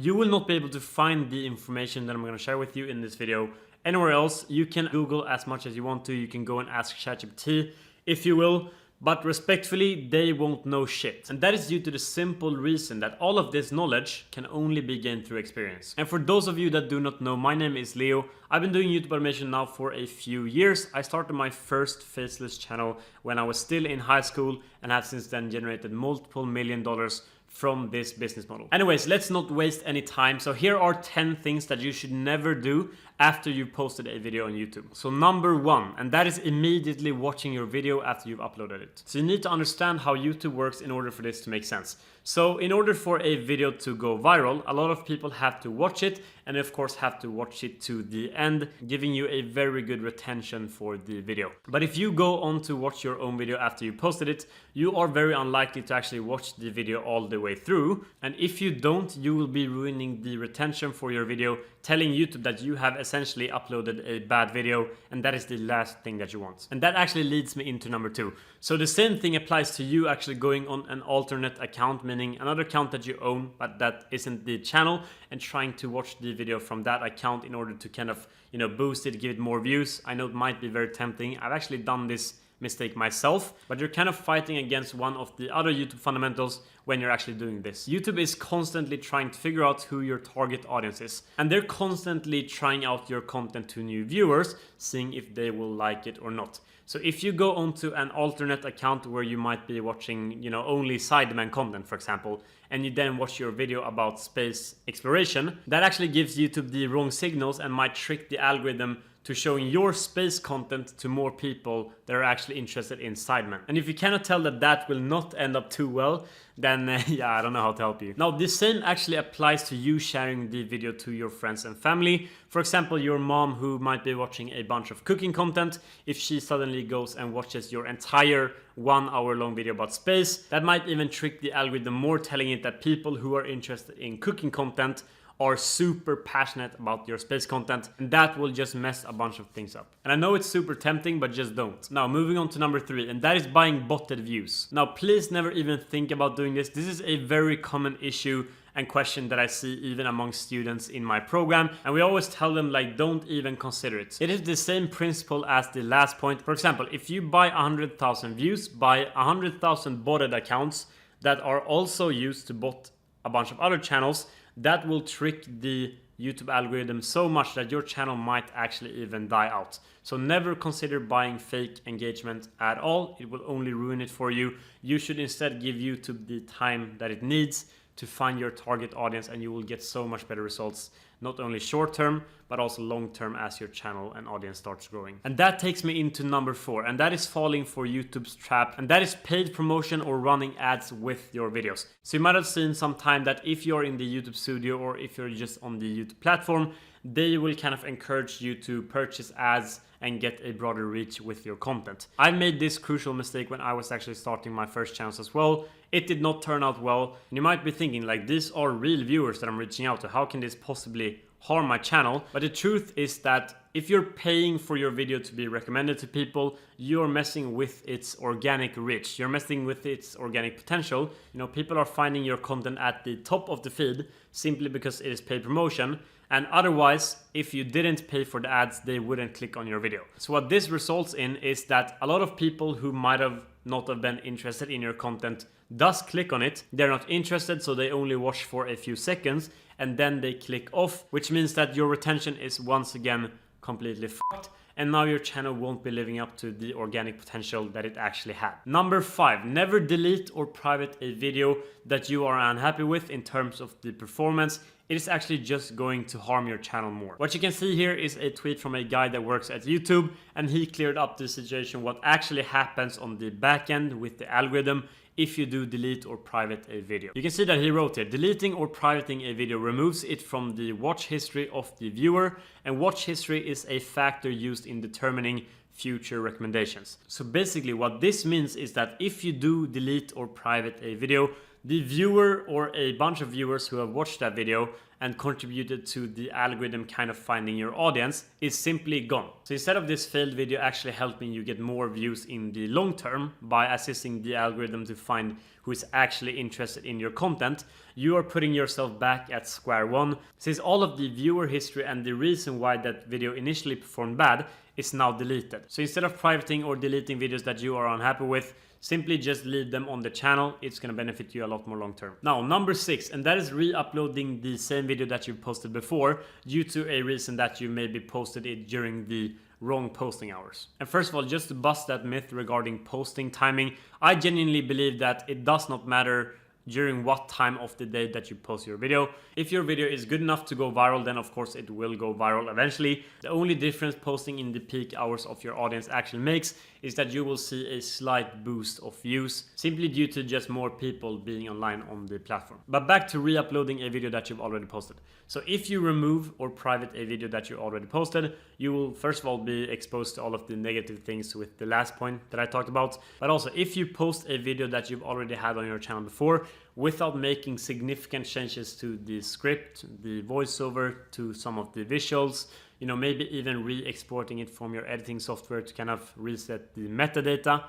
You will not be able to find the information that I'm going to share with you in this video anywhere else. You can Google as much as you want to. You can go and ask ChatGPT if you will. But respectfully, they won't know shit. And that is due to the simple reason that all of this knowledge can only be gained through experience. And for those of you that do not know, my name is Leo. I've been doing YouTube automation now for a few years. I started my first faceless channel when I was still in high school and have since then generated multiple $1 million from this business model. Anyways, let's not waste any time. So here are 10 things that you should never do after you've posted a video on YouTube. So number 1, and that is immediately watching your video after you've uploaded it. So you need to understand how YouTube works in order for this to make sense. So in order for a video to go viral, a lot of people have to watch it and of course have to watch it to the end, giving you a very good retention for the video. But if you go on to watch your own video after you posted it, you are very unlikely to actually watch the video all the way through. And if you don't, you will be ruining the retention for your video, telling YouTube that you have essentially uploaded a bad video, and that is the last thing that you want. And that actually leads me into number 2. So the same thing applies to you actually going on an alternate account, meaning another account that you own but that isn't the channel, and trying to watch the video from that account in order to kind of, boost it, give it more views. I know it might be very tempting. I've actually done this mistake myself, but you're kind of fighting against one of the other YouTube fundamentals when you're actually doing this. YouTube is constantly trying to figure out who your target audience is, and they're constantly trying out your content to new viewers, seeing if they will like it or not. So if you go onto an alternate account where you might be watching, only Sidemen content, for example, and you then watch your video about space exploration, that actually gives YouTube the wrong signals and might trick the algorithm to showing your space content to more people that are actually interested in Sidemen. And if you cannot tell that that will not end up too well, then yeah, I don't know how to help you. Now, the same actually applies to you sharing the video to your friends and family. For example, your mom who might be watching a bunch of cooking content, if she suddenly goes and watches your entire 1 hour long video about space, that might even trick the algorithm more, telling it that people who are interested in cooking content are super passionate about your space content, and that will just mess a bunch of things up. And I know it's super tempting, but just don't. Now, moving on to number 3, and that is buying botted views. Now, please never even think about doing this. This is a very common issue and question that I see even among students in my program, and we always tell them, like, don't even consider it. It is the same principle as the last point. For example, if you buy 100,000 views, buy 100,000 botted accounts that are also used to bot a bunch of other channels, that will trick the YouTube algorithm so much that your channel might actually even die out. So never consider buying fake engagement at all. It will only ruin it for you. You should instead give YouTube the time that it needs to find your target audience, and you will get so much better results, not only short term, but also long term as your channel and audience starts growing. And that takes me into number 4, and that is falling for YouTube's trap, and that is paid promotion or running ads with your videos. So you might have seen sometime that if you're in the YouTube studio or if you're just on the YouTube platform, they will kind of encourage you to purchase ads and get a broader reach with your content. I made this crucial mistake when I was actually starting my first channels as well. It did not turn out well. And you might be thinking, like, these are real viewers that I'm reaching out to. How can this possibly harm my channel? But the truth is that if you're paying for your video to be recommended to people, you're messing with its organic reach. You're messing with its organic potential. People are finding your content at the top of the feed simply because it is paid promotion. And otherwise, if you didn't pay for the ads, they wouldn't click on your video. So what this results in is that a lot of people who might have not have been interested in your content does click on it. They're not interested, so they only watch for a few seconds and then they click off, which means that your retention is once again completely fucked. And now your channel won't be living up to the organic potential that it actually had. Number 5, never delete or private a video that you are unhappy with in terms of the performance. It is actually just going to harm your channel more. What you can see here is a tweet from a guy that works at YouTube, and he cleared up the situation, what actually happens on the back end with the algorithm if you do delete or private a video. You can see that he wrote here, deleting or privating a video removes it from the watch history of the viewer, and watch history is a factor used in determining future recommendations. So basically what this means is that if you do delete or private a video, the viewer or a bunch of viewers who have watched that video and contributed to the algorithm kind of finding your audience is simply gone. So instead of this failed video actually helping you get more views in the long term by assisting the algorithm to find who is actually interested in your content, you are putting yourself back at square one, since all of the viewer history and the reason why that video initially performed bad is now deleted. So instead of privating or deleting videos that you are unhappy with, simply just leave them on the channel. It's gonna benefit you a lot more long term. Now, number 6, and that is re-uploading the same video that you posted before due to a reason that you maybe posted it during the wrong posting hours. And first of all, just to bust that myth regarding posting timing, I genuinely believe that it does not matter during what time of the day that you post your video. If your video is good enough to go viral, then of course it will go viral eventually. The only difference posting in the peak hours of your audience actually makes is that you will see a slight boost of views simply due to just more people being online on the platform. But back to re-uploading a video that you've already posted. So if you remove or private a video that you already posted, you will first of all be exposed to all of the negative things with the last point that I talked about. But also if you post a video that you've already had on your channel before without making significant changes to the script, the voiceover, to some of the visuals, you know, maybe even re-exporting it from your editing software to kind of reset the metadata,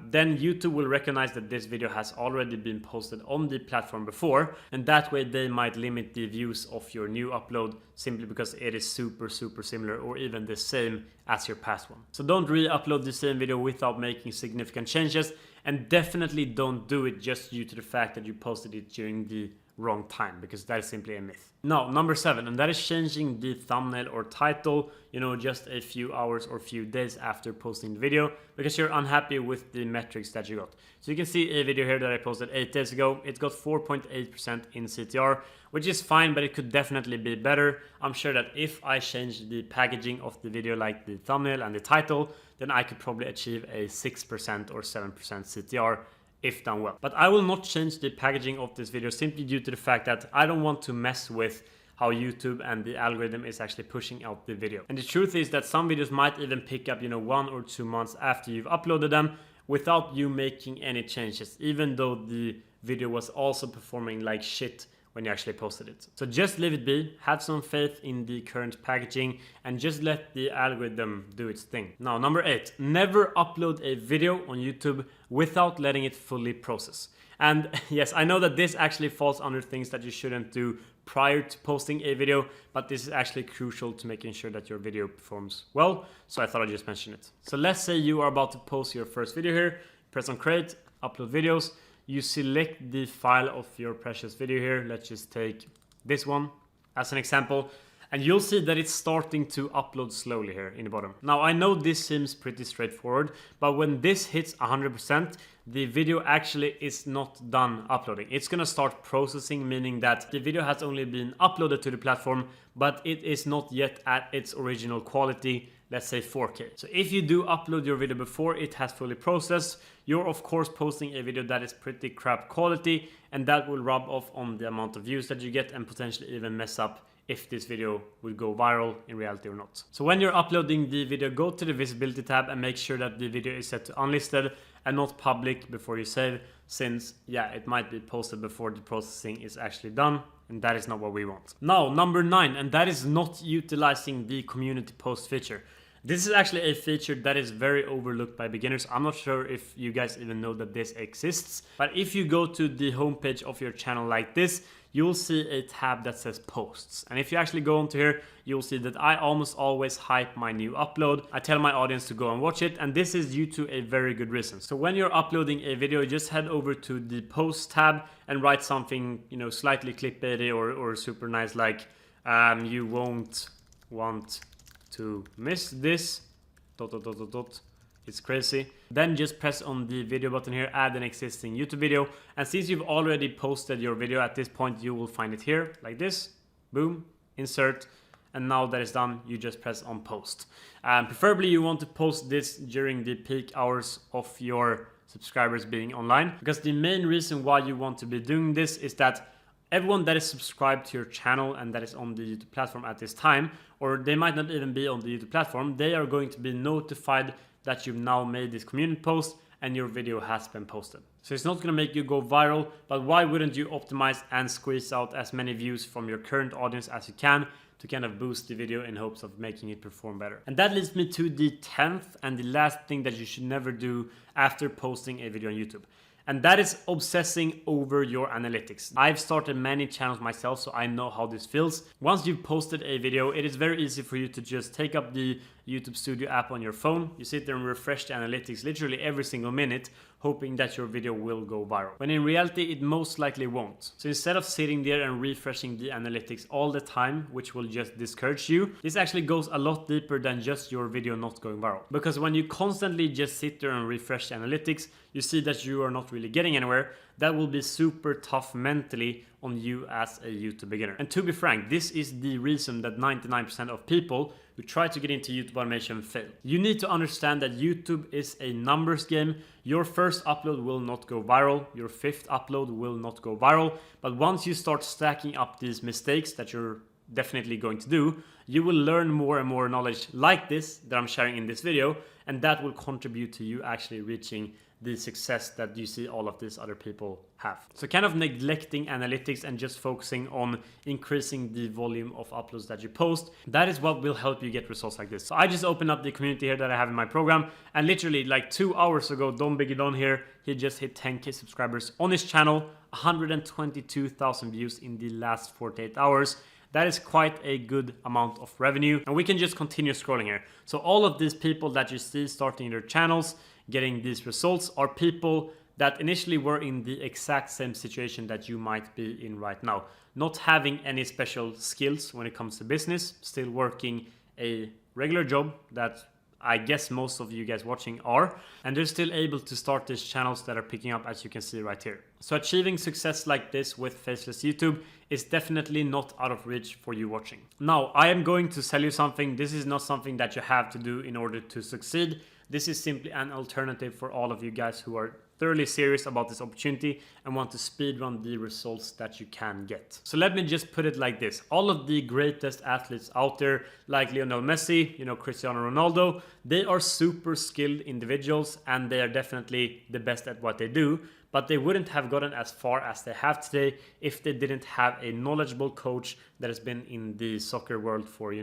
then YouTube will recognize that this video has already been posted on the platform before, and that way they might limit the views of your new upload simply because it is super similar or even the same as your past one. So don't re-upload the same video without making significant changes, and definitely don't do it just due to the fact that you posted it during the wrong time, because that is simply a myth. Now, number 7, and that is changing the thumbnail or title, you know, just a few hours or few days after posting the video because you're unhappy with the metrics that you got. So you can see a video here that I posted 8 days ago. It got 4.8% in CTR, which is fine, but it could definitely be better. I'm sure that if I change the packaging of the video, like the thumbnail and the title, then I could probably achieve a 6% or 7% CTR if done well. But I will not change the packaging of this video simply due to the fact that I don't want to mess with how YouTube and the algorithm is actually pushing out the video. And the truth is that some videos might even pick up, you know, 1 or 2 months after you've uploaded them without you making any changes, even though the video was also performing like shit when you actually posted it. So just leave it be, have some faith in the current packaging, and just let the algorithm do its thing. Now, number 8, never upload a video on YouTube without letting it fully process. And yes, I know that this actually falls under things that you shouldn't do prior to posting a video, but this is actually crucial to making sure that your video performs well, so I thought I'd just mention it. So let's say you are about to post your first video here, press on create, upload videos, you select the file of your precious video here. Let's just take this one as an example, and you'll see that it's starting to upload slowly here in the bottom. Now, I know this seems pretty straightforward, but when this hits 100%, the video actually is not done uploading. It's gonna start processing, meaning that the video has only been uploaded to the platform, but it is not yet at its original quality, let's say 4K. So if you do upload your video before it has fully processed, you're of course posting a video that is pretty crap quality, and that will rub off on the amount of views that you get and potentially even mess up if this video will go viral in reality or not. So when you're uploading the video, go to the visibility tab and make sure that the video is set to unlisted and not public before you save, since yeah, it might be posted before the processing is actually done, and that is not what we want. Now, number 9, and that is not utilizing the community post feature. This is actually a feature that is very overlooked by beginners. I'm not sure if you guys even know that this exists, but if you go to the homepage of your channel like this, you'll see a tab that says posts. And if you actually go onto here, you'll see that I almost always hype my new upload. I tell my audience to go and watch it, and this is due to a very good reason. So when you're uploading a video, just head over to the post tab and write something, you know, slightly clickbaity or super nice, like you won't want to miss this ... It's crazy. Then just press on the video button here, add an existing YouTube video, and since you've already posted your video at this point, you will find it here like this. Boom, insert, and now that is done, you just press on post. Preferably you want to post this during the peak hours of your subscribers being online, because the main reason why you want to be doing this is that everyone that is subscribed to your channel and that is on the YouTube platform at this time, or they might not even be on the YouTube platform, they are going to be notified that you've now made this community post, and your video has been posted. So it's not gonna make you go viral, but why wouldn't you optimize and squeeze out as many views from your current audience as you can to kind of boost the video in hopes of making it perform better? And that leads me to the 10th and the last thing that you should never do after posting a video on YouTube. And that is obsessing over your analytics. I've started many channels myself, so I know how this feels. Once you've posted a video, it is very easy for you to just take up the YouTube Studio app on your phone. You sit there and refresh the analytics literally every single minute, hoping that your video will go viral. When in reality, it most likely won't. So instead of sitting there and refreshing the analytics all the time, which will just discourage you, this actually goes a lot deeper than just your video not going viral. Because when you constantly just sit there and refresh the analytics, you see that you are not really getting anywhere. That will be super tough mentally on you as a YouTube beginner. And to be frank, this is the reason that 99% of people who try to get into YouTube automation fail. You need to understand that YouTube is a numbers game. Your first upload will not go viral. Your fifth upload will not go viral. But once you start stacking up these mistakes that you're definitely going to do, you will learn more and more knowledge like this that I'm sharing in this video, and that will contribute to you actually reaching the success that you see all of these other people have. So kind of neglecting analytics and just focusing on increasing the volume of uploads that you post, that is what will help you get results like this. So I just opened up the community here that I have in my program, and literally like 2 hours ago, Don Biggie Don here, he just hit 10K subscribers on his channel, 122,000 views in the last 48 hours. That is quite a good amount of revenue, and we can just continue scrolling here. So all of these people that you see starting their channels, getting these results, are people that initially were in the exact same situation that you might be in right now. Not having any special skills when it comes to business, still working a regular job that I guess most of you guys watching are, and they're still able to start these channels that are picking up, as you can see right here. So achieving success like this with Faceless YouTube is definitely not out of reach for you watching. Now, I am going to sell you something. This is not something that you have to do in order to succeed. This is simply an alternative for all of you guys who are thoroughly serious about this opportunity and want to speedrun the results that you can get. So let me just put it like this. All of the greatest athletes out there, like Lionel Messi, Cristiano Ronaldo, they are super skilled individuals and they are definitely the best at what they do, but they wouldn't have gotten as far as they have today if they didn't have a knowledgeable coach that has been in the soccer world for,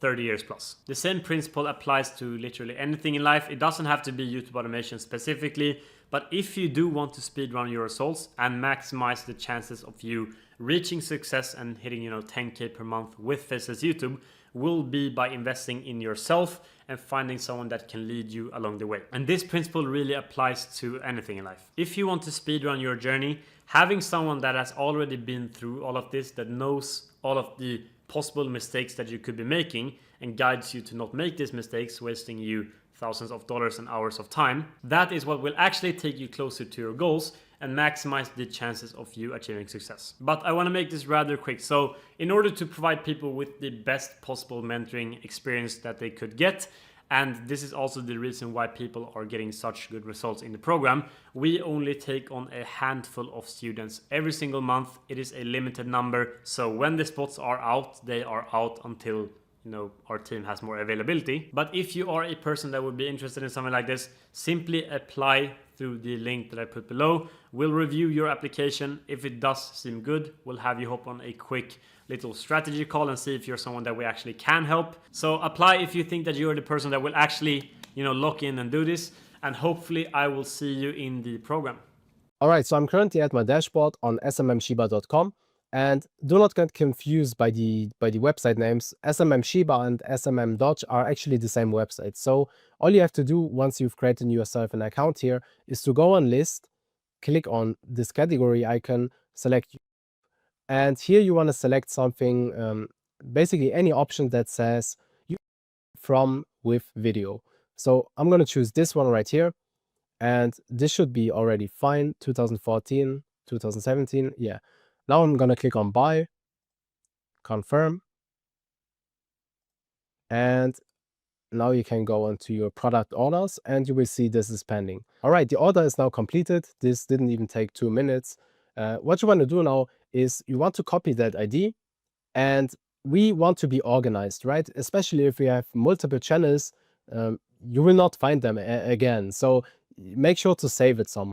30 years plus. The same principle applies to literally anything in life. It doesn't have to be YouTube automation specifically, but if you do want to speedrun your results and maximize the chances of you reaching success and hitting 10K per month with Faceless YouTube, will be by investing in yourself and finding someone that can lead you along the way. And this principle really applies to anything in life. If you want to speedrun your journey, having someone that has already been through all of this, that knows all of the possible mistakes that you could be making and guides you to not make these mistakes, wasting you thousands of dollars and hours of time, that is what will actually take you closer to your goals and maximize the chances of you achieving success. But I want to make this rather quick. So in order to provide people with the best possible mentoring experience that they could get, and this is also the reason why people are getting such good results in the program, we only take on a handful of students every single month. It is a limited number, so when the spots are out, they are out until our team has more availability. But if you are a person that would be interested in something like this, simply apply through the link that I put below. We'll review your application. If it does seem good, we'll have you hop on a quick little strategy call and see if you're someone that we actually can help. So apply if you think that you're the person that will actually, lock in and do this. And hopefully I will see you in the program. All right, so I'm currently at my dashboard on smmshiba.com. And do not get confused by the website names. SMM Shiba and SMM Dodge are actually the same website. So all you have to do once you've created yourself an account here is to go on list, click on this category icon, select, and here you want to select something, basically any option that says you from with video. So I'm going to choose this one right here, and this should be already fine. 2014, 2017, yeah. Now I'm going to click on buy, confirm, and now you can go into your product orders and you will see this is pending. All right, the order is now completed. This didn't even take 2 minutes. What you want to do now is you want to copy that ID, and we want to be organized, right? Especially if we have multiple channels, you will not find them again. So make sure to save it somewhere.